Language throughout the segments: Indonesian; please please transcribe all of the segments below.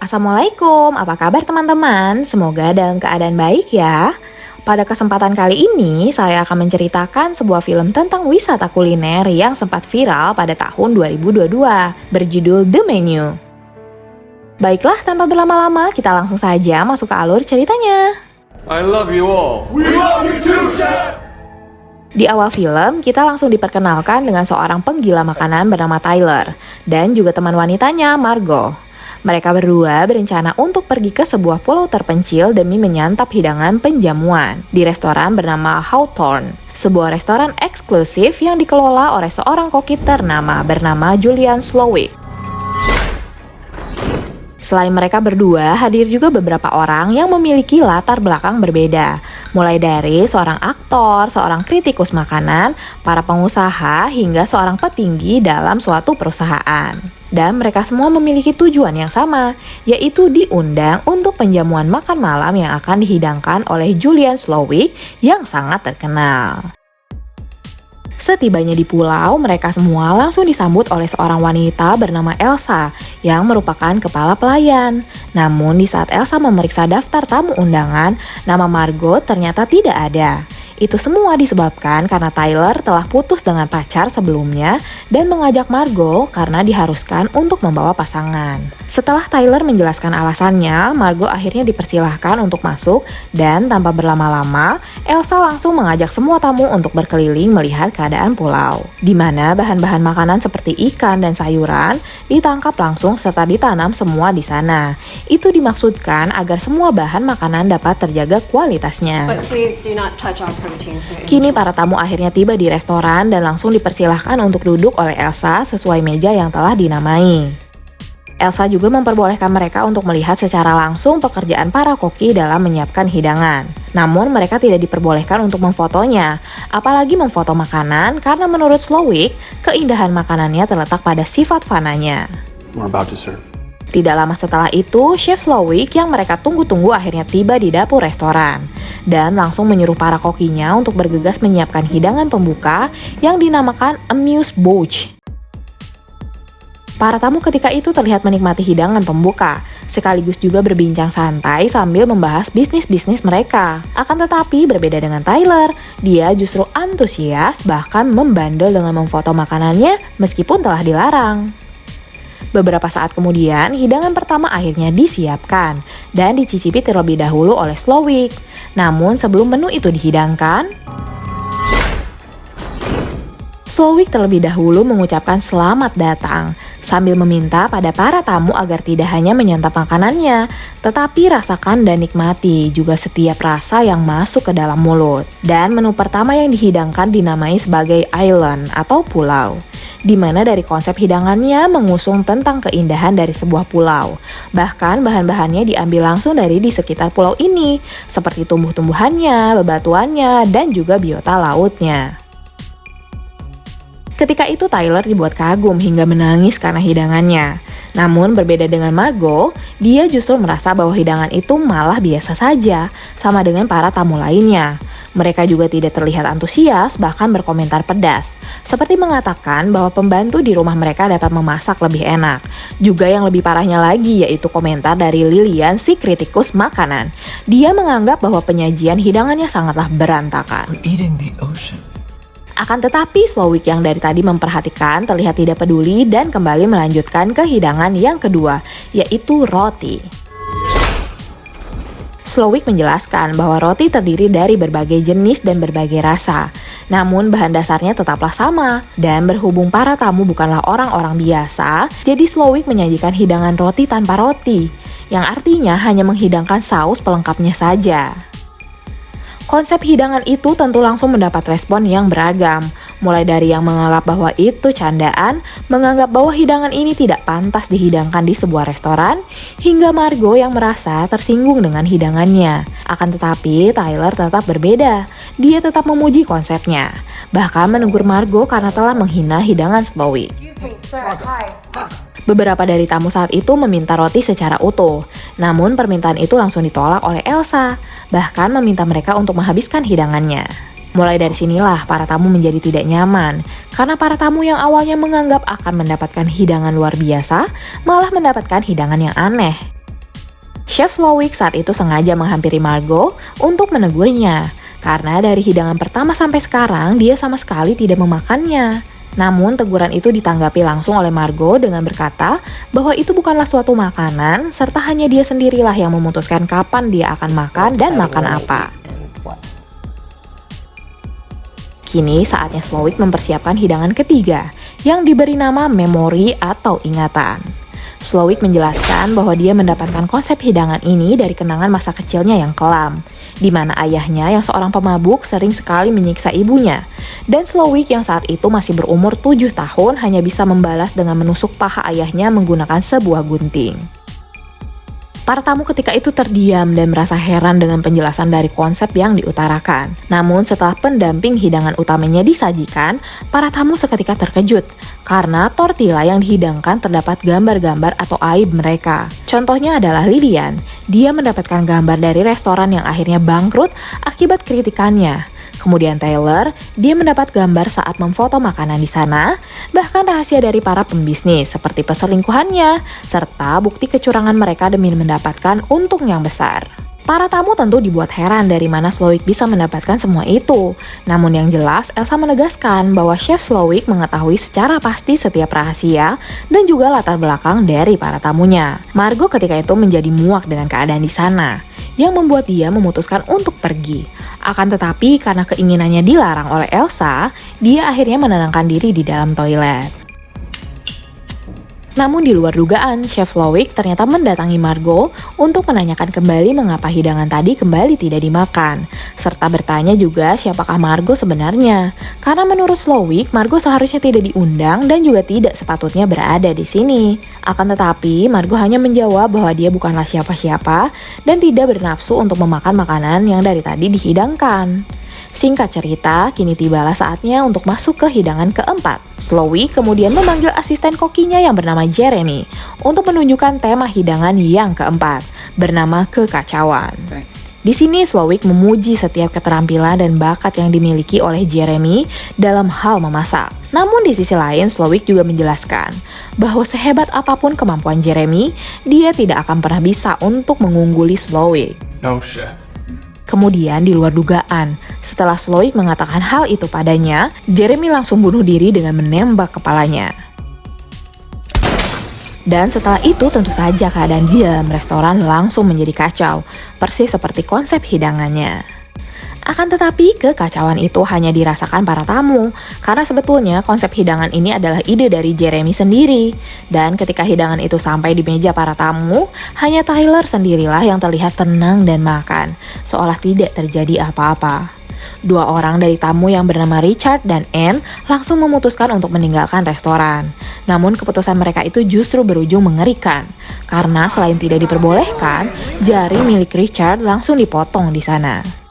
Assalamualaikum, apa kabar teman-teman? Semoga dalam keadaan baik ya. Pada kesempatan kali ini, saya akan menceritakan sebuah film tentang wisata kuliner yang sempat viral pada tahun 2022, berjudul The Menu. Baiklah, tanpa berlama-lama, kita langsung saja masuk ke alur ceritanya. I love you all. We love you too, Chef! Di awal film, kita langsung diperkenalkan dengan seorang penggila makanan bernama Tyler, dan juga teman wanitanya, Margot. Mereka berdua berencana untuk pergi ke sebuah pulau terpencil demi menyantap hidangan penjamuan di restoran bernama Hawthorne, sebuah restoran eksklusif yang dikelola oleh seorang koki ternama bernama Julian Slowik. Selain mereka berdua, hadir juga beberapa orang yang memiliki latar belakang berbeda, mulai dari seorang aktor, seorang kritikus makanan, para pengusaha, hingga seorang petinggi dalam suatu perusahaan. Dan mereka semua memiliki tujuan yang sama, yaitu diundang untuk penjamuan makan malam yang akan dihidangkan oleh Julian Slowik yang sangat terkenal. Setibanya di pulau, mereka semua langsung disambut oleh seorang wanita bernama Elsa yang merupakan kepala pelayan. Namun di saat Elsa memeriksa daftar tamu undangan, nama Margot ternyata tidak ada. Itu semua disebabkan karena Tyler telah putus dengan pacar sebelumnya dan mengajak Margot karena diharuskan untuk membawa pasangan. Setelah Tyler menjelaskan alasannya, Margot akhirnya dipersilahkan untuk masuk dan tanpa berlama-lama, Elsa langsung mengajak semua tamu untuk berkeliling melihat keadaan pulau, di mana bahan-bahan makanan seperti ikan dan sayuran ditangkap langsung serta ditanam semua di sana. Itu dimaksudkan agar semua bahan makanan dapat terjaga kualitasnya. But please do not touch our protein food. Kini para tamu akhirnya tiba di restoran dan langsung dipersilahkan untuk duduk oleh Elsa sesuai meja yang telah dinamai. Elsa juga memperbolehkan mereka untuk melihat secara langsung pekerjaan para koki dalam menyiapkan hidangan. Namun mereka tidak diperbolehkan untuk memfotonya, apalagi memfoto makanan karena menurut Slowik, keindahan makanannya terletak pada sifat fananya. We're about to serve. Tidak lama setelah itu, Chef Slowik yang mereka tunggu-tunggu akhirnya tiba di dapur restoran dan langsung menyuruh para kokinya untuk bergegas menyiapkan hidangan pembuka yang dinamakan amuse bouche. Para tamu ketika itu terlihat menikmati hidangan pembuka, sekaligus juga berbincang santai sambil membahas bisnis-bisnis mereka. Akan tetapi berbeda dengan Tyler, dia justru antusias bahkan membandel dengan memfoto makanannya meskipun telah dilarang. Beberapa saat kemudian, hidangan pertama akhirnya disiapkan dan dicicipi terlebih dahulu oleh Slowik. Namun sebelum menu itu dihidangkan, Slowik terlebih dahulu mengucapkan selamat datang sambil meminta pada para tamu agar tidak hanya menyantap makanannya, tetapi rasakan dan nikmati juga setiap rasa yang masuk ke dalam mulut. Dan menu pertama yang dihidangkan dinamai sebagai Island atau pulau, di mana dari konsep hidangannya mengusung tentang keindahan dari sebuah pulau. Bahkan bahan-bahannya diambil langsung dari di sekitar pulau ini, seperti tumbuh-tumbuhannya, bebatuannya, dan juga biota lautnya. Ketika itu Tyler dibuat kagum hingga menangis karena hidangannya. Namun berbeda dengan Margot, dia justru merasa bahwa hidangan itu malah biasa saja, sama dengan para tamu lainnya. Mereka juga tidak terlihat antusias, bahkan berkomentar pedas. Seperti mengatakan bahwa pembantu di rumah mereka dapat memasak lebih enak. Juga yang lebih parahnya lagi yaitu komentar dari Lilian, si kritikus makanan. Dia menganggap bahwa penyajian hidangannya sangatlah berantakan. We're eating the ocean. Akan tetapi Slowik yang dari tadi memperhatikan terlihat tidak peduli dan kembali melanjutkan ke hidangan yang kedua, yaitu roti. Slowik menjelaskan bahwa roti terdiri dari berbagai jenis dan berbagai rasa. Namun bahan dasarnya tetaplah sama, dan berhubung para tamu bukanlah orang-orang biasa, jadi Slowik menyajikan hidangan roti tanpa roti, yang artinya hanya menghidangkan saus pelengkapnya saja. Konsep hidangan itu tentu langsung mendapat respon yang beragam, mulai dari yang menganggap bahwa itu candaan, menganggap bahwa hidangan ini tidak pantas dihidangkan di sebuah restoran, hingga Margot yang merasa tersinggung dengan hidangannya. Akan tetapi, Tyler tetap berbeda. Dia tetap memuji konsepnya, bahkan menegur Margot karena telah menghina hidangan Slowik. Excuse me, sir. Hi. Beberapa dari tamu saat itu meminta roti secara utuh, namun permintaan itu langsung ditolak oleh Elsa, bahkan meminta mereka untuk menghabiskan hidangannya. Mulai dari sinilah para tamu menjadi tidak nyaman, karena para tamu yang awalnya menganggap akan mendapatkan hidangan luar biasa, malah mendapatkan hidangan yang aneh. Chef Slowick saat itu sengaja menghampiri Margot untuk menegurnya, karena dari hidangan pertama sampai sekarang dia sama sekali tidak memakannya. Namun teguran itu ditanggapi langsung oleh Margot dengan berkata bahwa itu bukanlah suatu makanan, serta hanya dia sendirilah yang memutuskan kapan dia akan makan dan makan apa. Kini saatnya Slowick mempersiapkan hidangan ketiga, yang diberi nama memori atau ingatan. Slowick menjelaskan bahwa dia mendapatkan konsep hidangan ini dari kenangan masa kecilnya yang kelam, di mana ayahnya yang seorang pemabuk sering sekali menyiksa ibunya, dan Slowick yang saat itu masih berumur 7 tahun hanya bisa membalas dengan menusuk paha ayahnya menggunakan sebuah gunting. Para tamu ketika itu terdiam dan merasa heran dengan penjelasan dari konsep yang diutarakan. Namun setelah pendamping hidangan utamanya disajikan, para tamu seketika terkejut karena tortilla yang dihidangkan terdapat gambar-gambar atau aib mereka. Contohnya adalah Lilian. Dia mendapatkan gambar dari restoran yang akhirnya bangkrut akibat kritikannya. Kemudian Taylor, dia mendapat gambar saat memfoto makanan di sana, bahkan rahasia dari para pembisnis seperti perselingkuhannya, serta bukti kecurangan mereka demi mendapatkan untung yang besar. Para tamu tentu dibuat heran dari mana Slowick bisa mendapatkan semua itu. Namun yang jelas, Elsa menegaskan bahwa Chef Slowick mengetahui secara pasti setiap rahasia dan juga latar belakang dari para tamunya. Margot ketika itu menjadi muak dengan keadaan di sana, yang membuat dia memutuskan untuk pergi. Akan tetapi karena keinginannya dilarang oleh Elsa, dia akhirnya menenangkan diri di dalam toilet. Namun di luar dugaan, Chef Slowick ternyata mendatangi Margot untuk menanyakan kembali mengapa hidangan tadi kembali tidak dimakan, serta bertanya juga siapakah Margot sebenarnya. Karena menurut Slowick, Margot seharusnya tidak diundang dan juga tidak sepatutnya berada di sini. Akan tetapi, Margot hanya menjawab bahwa dia bukanlah siapa-siapa dan tidak bernafsu untuk memakan makanan yang dari tadi dihidangkan. Singkat cerita, kini tibalah saatnya untuk masuk ke hidangan keempat. Slowick kemudian memanggil asisten kokinya yang bernama Jeremy untuk menunjukkan tema hidangan yang keempat, bernama kekacauan. Di sini Slowick memuji setiap keterampilan dan bakat yang dimiliki oleh Jeremy dalam hal memasak. Namun di sisi lain, Slowick juga menjelaskan bahwa sehebat apapun kemampuan Jeremy, dia tidak akan pernah bisa untuk mengungguli Slowick. No, chef. Kemudian di luar dugaan, setelah Slowick mengatakan hal itu padanya, Jeremy langsung bunuh diri dengan menembak kepalanya. Dan setelah itu tentu saja keadaan di dalam restoran langsung menjadi kacau, persis seperti konsep hidangannya. Akan tetapi kekacauan itu hanya dirasakan para tamu, karena sebetulnya konsep hidangan ini adalah ide dari Jeremy sendiri. Dan ketika hidangan itu sampai di meja para tamu, hanya Tyler sendirilah yang terlihat tenang dan makan, seolah tidak terjadi apa-apa. Dua orang dari tamu yang bernama Richard dan Anne langsung memutuskan untuk meninggalkan restoran. Namun keputusan mereka itu justru berujung mengerikan, karena selain tidak diperbolehkan, jari milik Richard langsung dipotong di sana.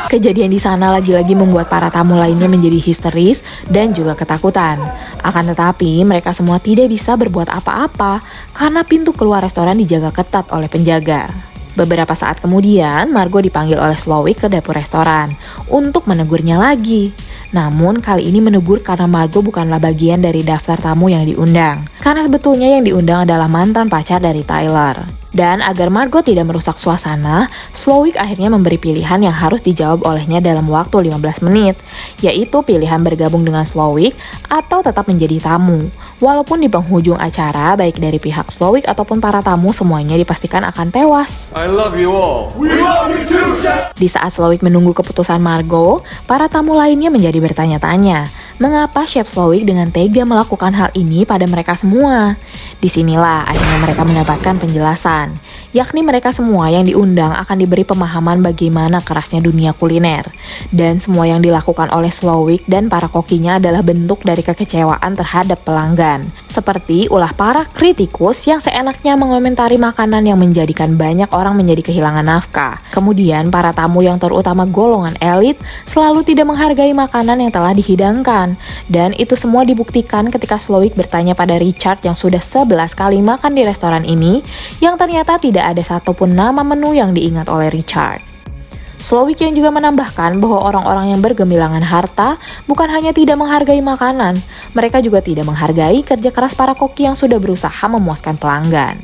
Kejadian di sana lagi-lagi membuat para tamu lainnya menjadi histeris dan juga ketakutan. Akan tetapi, mereka semua tidak bisa berbuat apa-apa karena pintu keluar restoran dijaga ketat oleh penjaga. Beberapa saat kemudian, Margot dipanggil oleh Slowick ke dapur restoran untuk menegurnya lagi. Namun kali ini menegur karena Margot bukanlah bagian dari daftar tamu yang diundang. Karena sebetulnya yang diundang adalah mantan pacar dari Tyler. Dan agar Margot tidak merusak suasana, Slowick akhirnya memberi pilihan yang harus dijawab olehnya dalam waktu 15 menit, yaitu pilihan bergabung dengan Slowick atau tetap menjadi tamu. Walaupun di penghujung acara, baik dari pihak Slowick ataupun para tamu semuanya dipastikan akan tewas. I love you all. We love you too, chef. Di saat Slowick menunggu keputusan Margot, para tamu lainnya menjadi bertanya-tanya, mengapa Chef Slowick dengan tega melakukan hal ini pada mereka semua? Disinilah akhirnya mereka mendapatkan penjelasan, yakni mereka semua yang diundang akan diberi pemahaman bagaimana kerasnya dunia kuliner. Dan semua yang dilakukan oleh Slowick dan para kokinya adalah bentuk dari kekecewaan terhadap pelanggan. Seperti ulah para kritikus yang seenaknya mengomentari makanan yang menjadikan banyak orang menjadi kehilangan nafkah. Kemudian para tamu yang terutama golongan elit selalu tidak menghargai makanan yang telah dihidangkan. Dan itu semua dibuktikan ketika Slowick bertanya pada Richard yang sudah 11 kali makan di restoran ini, yang ternyata tidak ada satupun nama menu yang diingat oleh Richard. Slowick yang juga menambahkan bahwa orang-orang yang bergemilangan harta bukan hanya tidak menghargai makanan, mereka juga tidak menghargai kerja keras para koki yang sudah berusaha memuaskan pelanggan.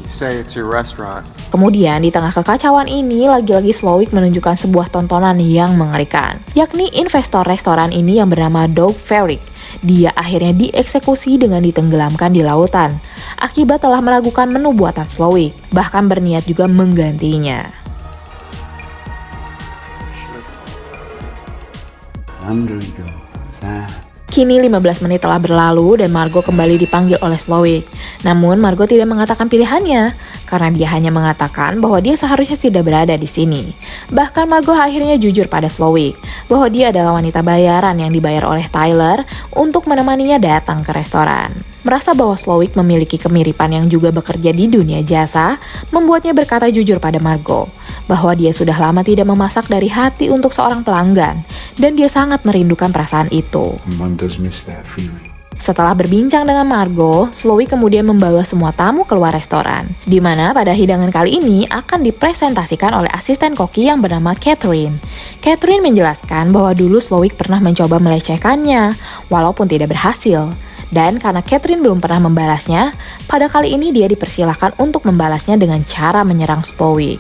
say it's your restaurant. Kemudian di tengah kekacauan ini, lagi-lagi Slowik menunjukkan sebuah tontonan yang mengerikan, yakni investor restoran ini yang bernama Doug Ferrick. Dia akhirnya dieksekusi dengan ditenggelamkan di lautan, akibat telah meragukan menu buatan Slowik, bahkan berniat juga menggantinya. Kini 15 menit telah berlalu dan Margot kembali dipanggil oleh Slowik. Namun Margot tidak mengatakan pilihannya, karena dia hanya mengatakan bahwa dia seharusnya tidak berada di sini. Bahkan Margot akhirnya jujur pada Slowik bahwa dia adalah wanita bayaran yang dibayar oleh Tyler untuk menemaninya datang ke restoran. Merasa bahwa Slowik memiliki kemiripan yang juga bekerja di dunia jasa, membuatnya berkata jujur pada Margot bahwa dia sudah lama tidak memasak dari hati untuk seorang pelanggan dan dia sangat merindukan perasaan itu. One does miss that feeling. Setelah berbincang dengan Margot, Slowik kemudian membawa semua tamu keluar restoran, di mana pada hidangan kali ini akan dipresentasikan oleh asisten koki yang bernama Catherine. Catherine menjelaskan bahwa dulu Slowik pernah mencoba melecehkannya, walaupun tidak berhasil. Dan karena Catherine belum pernah membalasnya, pada kali ini dia dipersilahkan untuk membalasnya dengan cara menyerang Slowik.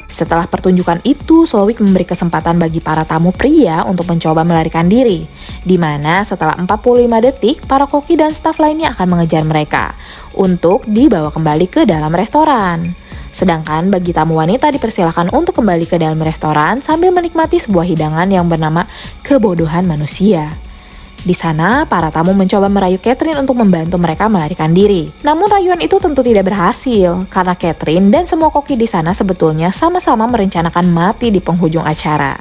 Setelah pertunjukan itu, Slowik memberi kesempatan bagi para tamu pria untuk mencoba melarikan diri, di mana setelah 45 detik, para koki dan staf lainnya akan mengejar mereka untuk dibawa kembali ke dalam restoran. Sedangkan bagi tamu wanita dipersilakan untuk kembali ke dalam restoran sambil menikmati sebuah hidangan yang bernama kebodohan manusia. Di sana, para tamu mencoba merayu Catherine untuk membantu mereka melarikan diri. Namun rayuan itu tentu tidak berhasil, karena Catherine dan semua koki di sana sebetulnya sama-sama merencanakan mati di penghujung acara.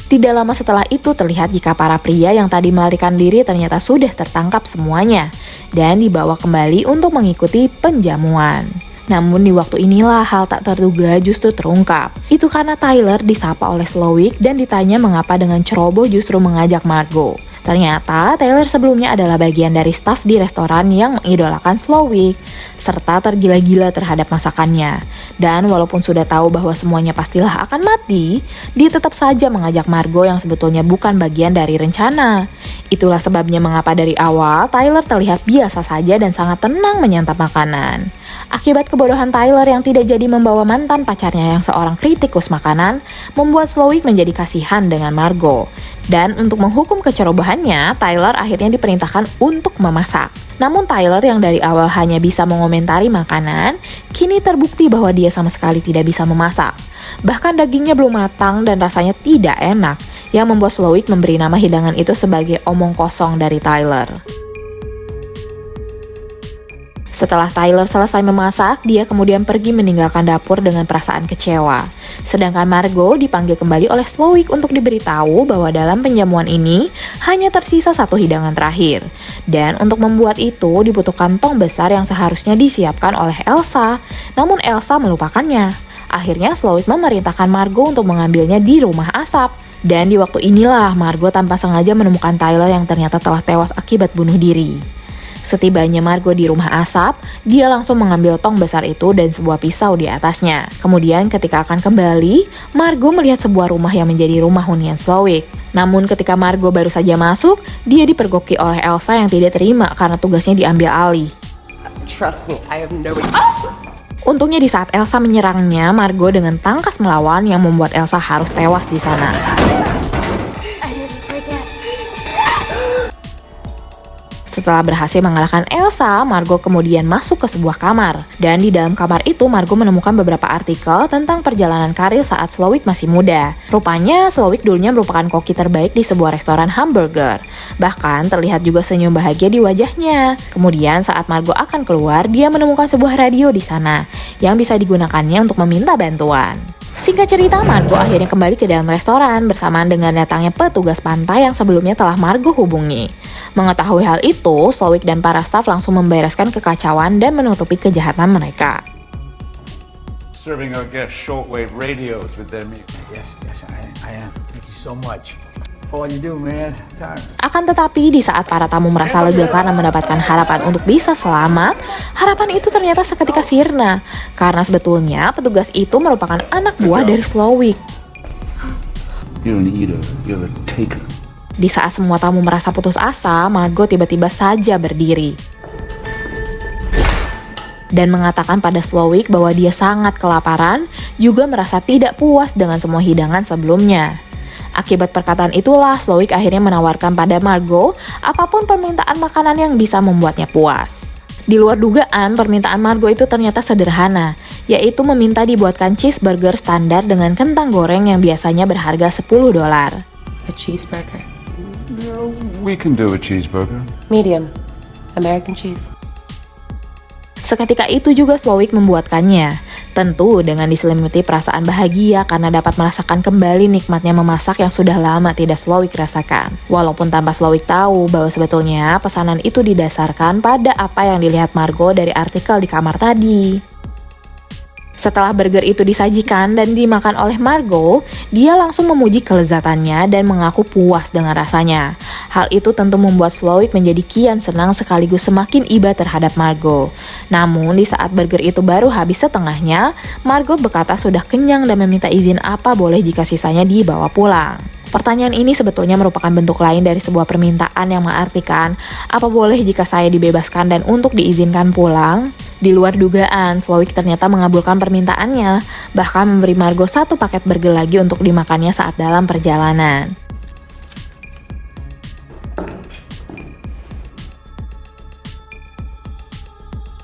Tidak lama setelah itu terlihat jika para pria yang tadi melarikan diri ternyata sudah tertangkap semuanya, dan dibawa kembali untuk mengikuti penjamuan. Namun di waktu inilah hal tak terduga justru terungkap. Itu karena Tyler disapa oleh Slowik dan ditanya mengapa dengan ceroboh justru mengajak Margot. Ternyata Tyler sebelumnya adalah bagian dari staf di restoran yang mengidolakan Slowik, serta tergila-gila terhadap masakannya. Dan walaupun sudah tahu bahwa semuanya pastilah akan mati, dia tetap saja mengajak Margot yang sebetulnya bukan bagian dari rencana. Itulah sebabnya mengapa dari awal Tyler terlihat biasa saja dan sangat tenang menyantap makanan. Akibat kebodohan Tyler yang tidak jadi membawa mantan pacarnya yang seorang kritikus makanan, membuat Slowik menjadi kasihan dengan Margot. Dan untuk menghukum kecerobohannya, Tyler akhirnya diperintahkan untuk memasak. Namun Tyler yang dari awal hanya bisa mengomentari makanan, kini terbukti bahwa dia sama sekali tidak bisa memasak. Bahkan dagingnya belum matang dan rasanya tidak enak, yang membuat Slowik memberi nama hidangan itu sebagai omong kosong dari Tyler. Setelah Tyler selesai memasak, dia kemudian pergi meninggalkan dapur dengan perasaan kecewa. Sedangkan Margot dipanggil kembali oleh Slowik untuk diberitahu bahwa dalam penjamuan ini hanya tersisa satu hidangan terakhir. Dan untuk membuat itu dibutuhkan tong besar yang seharusnya disiapkan oleh Elsa, namun Elsa melupakannya. Akhirnya Slowik memerintahkan Margot untuk mengambilnya di rumah asap. Dan di waktu inilah Margot tanpa sengaja menemukan Tyler yang ternyata telah tewas akibat bunuh diri. Setibanya Margot di rumah asap, dia langsung mengambil tong besar itu dan sebuah pisau di atasnya. Kemudian ketika akan kembali, Margot melihat sebuah rumah yang menjadi rumah hunian Slowik. Namun ketika Margot baru saja masuk, dia dipergoki oleh Elsa yang tidak terima karena tugasnya diambil alih. Trust me, I have no... Untungnya di saat Elsa menyerangnya, Margot dengan tangkas melawan yang membuat Elsa harus tewas di sana. Setelah berhasil mengalahkan Elsa, Margot kemudian masuk ke sebuah kamar. Dan di dalam kamar itu, Margot menemukan beberapa artikel tentang perjalanan karir saat Slowik masih muda. Rupanya, Slowik dulunya merupakan koki terbaik di sebuah restoran hamburger. Bahkan, terlihat juga senyum bahagia di wajahnya. Kemudian, saat Margot akan keluar, dia menemukan sebuah radio di sana, yang bisa digunakannya untuk meminta bantuan. Singkat cerita, Margot akhirnya kembali ke dalam restoran bersamaan dengan datangnya petugas pantai yang sebelumnya telah Margot hubungi. Mengetahui hal itu, Slowik dan para staf langsung membereskan kekacauan dan menutupi kejahatan mereka. Serving our guests shortwave radios with their music. Yes, I am. Thank you so much. All you do, man. Time. Akan tetapi di saat para tamu merasa lega karena mendapatkan harapan untuk bisa selamat, harapan itu ternyata seketika sirna. Karena sebetulnya petugas itu merupakan anak buah dari Slowik. You're an eater. You're a taker. Di saat semua tamu merasa putus asa, Margot tiba-tiba saja berdiri. dan mengatakan pada Slowik bahwa dia sangat kelaparan, juga merasa tidak puas dengan semua hidangan sebelumnya. Akibat perkataan itulah, Slowik akhirnya menawarkan pada Margot apapun permintaan makanan yang bisa membuatnya puas. Di luar dugaan, permintaan Margot itu ternyata sederhana, yaitu meminta dibuatkan cheeseburger standar dengan kentang goreng yang biasanya berharga $10. A cheeseburger. We can do a cheeseburger. Medium. American cheese. Seketika itu juga Slowik membuatkannya, tentu dengan diselimuti perasaan bahagia karena dapat merasakan kembali nikmatnya memasak yang sudah lama tidak Slowik rasakan. Walaupun tanpa Slowik tahu bahwa sebetulnya pesanan itu didasarkan pada apa yang dilihat Margot dari artikel di kamar tadi. Setelah burger itu disajikan dan dimakan oleh Margot, dia langsung memuji kelezatannya dan mengaku puas dengan rasanya. Hal itu tentu membuat Slowik menjadi kian senang sekaligus semakin iba terhadap Margot. Namun di saat burger itu baru habis setengahnya, Margot berkata sudah kenyang dan meminta izin apa boleh jika sisanya dibawa pulang. Pertanyaan ini sebetulnya merupakan bentuk lain dari sebuah permintaan yang mengartikan, apa boleh jika saya dibebaskan dan untuk diizinkan pulang? Di luar dugaan, Slowik ternyata mengabulkan permintaannya, bahkan memberi Margot 1 paket burger lagi untuk dimakannya saat dalam perjalanan.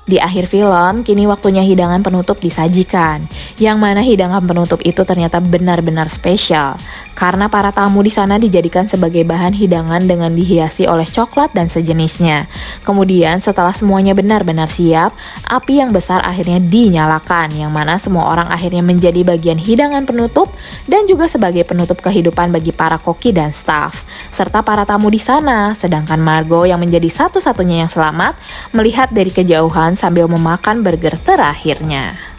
Di akhir film, kini waktunya hidangan penutup disajikan. Yang mana hidangan penutup itu ternyata benar-benar spesial. Karena para tamu di sana dijadikan sebagai bahan hidangan dengan dihiasi oleh coklat dan sejenisnya. Kemudian setelah semuanya benar-benar siap, api yang besar akhirnya dinyalakan. Yang mana semua orang akhirnya menjadi bagian hidangan penutup dan juga sebagai penutup kehidupan bagi para koki dan staff. Serta para tamu di sana, sedangkan Margot yang menjadi satu-satunya yang selamat, melihat dari kejauhan sambil memakan burger terakhirnya.